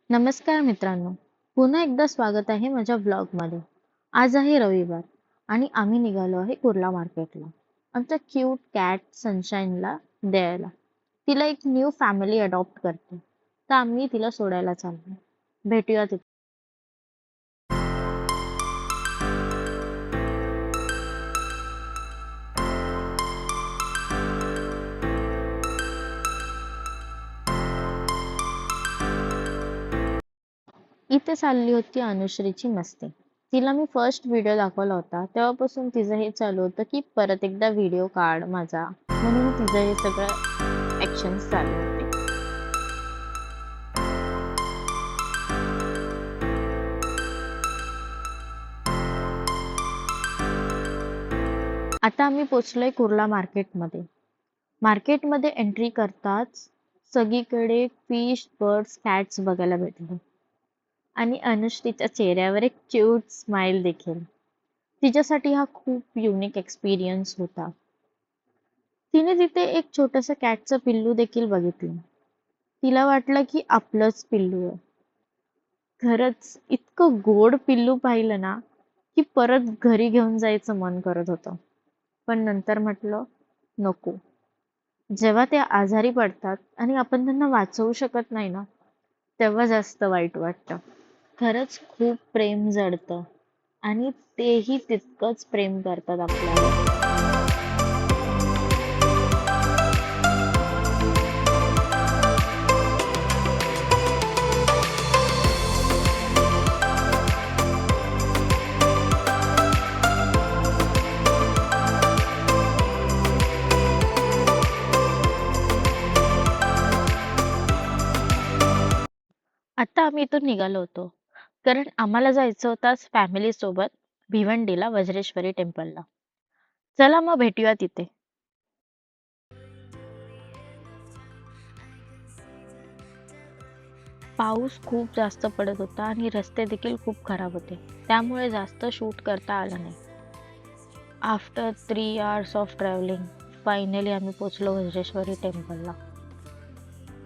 नमस्कार मित्रांनो, पुन्हा एकदा स्वागत आहे माझ्या व्लॉगमध्ये. आज आहे रविवार आणि आम्ही निघालो आहे कुर्ला मार्केटला आमच्या क्यूट कॅट सनशाईनला द्यायला. तिला एक न्यू फॅमिली अडॉप्ट करते, तर आम्ही तिला सोडायला चाललो. भेटूया तिथे. इथे चालली होती अनुश्रीची मस्ती. तिला मी फर्स्ट व्हिडिओ दाखवला होता तेव्हापासून तिचं हे चालू होतं की परत एकदा व्हिडिओ काढ माझा, म्हणून तिचं हे सगळं ऍक्शन्स चालू होते. आता आम्ही पोचलोय कुर्ला मार्केटमध्ये. मार्केटमध्ये एंट्री करताच सगळीकडे फिश, बर्ड्स, कॅट्स बघायला भेटले आणि अनुश्रीच्या चेहऱ्यावर एक क्यूट स्माइल देखील. तिच्यासाठी हा खूप युनिक एक्सपिरियन्स होता. तिने तिथे एक छोटंसं कॅटचं पिल्लू देखील बघितलं. तिला वाटलं की आपलंच पिल्लू आहे. खरंच इतकं गोड पिल्लू पाहिलं ना की परत घरी घेऊन जायचं मन करत होतं. पण नंतर म्हटलं नको. जेव्हा ते आजारी पडतात आणि आपण त्यांना वाचवू शकत नाही ना, तेव्हा जास्त वाईट वाटतं. खरंच खूप प्रेम जडतं आणि तेही तितकंच प्रेम करतात आपल्यावर. आता आम्ही इथून निघालो होतो कारण आम्हाला जायचं होतं आज फॅमिली सोबत भिवंडीला वज्रेश्वरी टेम्पलला. चला मग भेटूया तिथे. पाऊस खूप जास्त पडत होता आणि रस्ते देखील खूप खराब होते, त्यामुळे जास्त शूट करता आलं नाही. After 3 hours of travelling finally आम्ही पोचलो वज्रेश्वरी टेम्पलला.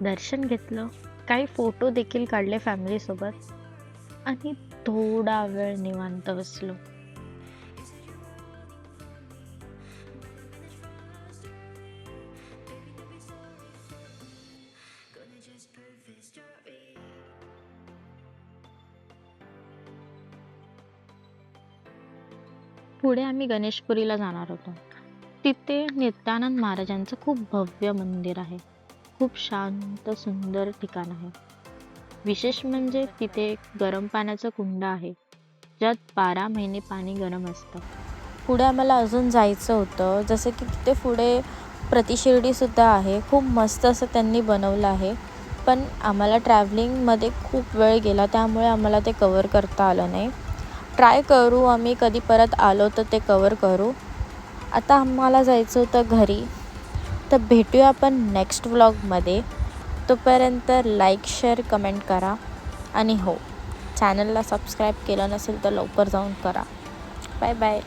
दर्शन घेतलं, काही फोटो देखील काढले फॅमिली सोबत आणि थोडा वेळ निवांत बसलो. पुढे आम्ही गणेशपुरीला जाणार होतो. तिथे नित्यानंद महाराजांचं खूप भव्य मंदिर आहे. खूप शांत सुंदर ठिकाण आहे. विशेष म्हणजे तिथे एक गरम पाण्याचं कुंड आहे, ज्यात 12 महिने पाणी गरम असतं. पुढे आम्हाला अजून जायचं होतं, जसं की तिथे पुढे प्रतिशिर्डीसुद्धा आहे. खूप मस्त असं त्यांनी बनवलं आहे, पण आम्हाला ट्रॅव्हलिंगमध्ये खूप वेळ गेला, त्यामुळे आम्हाला ते कवर करता आलं नाही. ट्राय करू आम्ही कधी परत आलो तर ते कवर करू. आता आम्हाला जायचं होतं घरी, तर भेटूया आपण नेक्स्ट व्लॉगमध्ये. तोपर्यंत लाईक, शेअर, कमेंट करा आणि हो, चॅनलला सबस्क्राईब केलं नसेल तर लवकर जाऊन करा. Bye bye.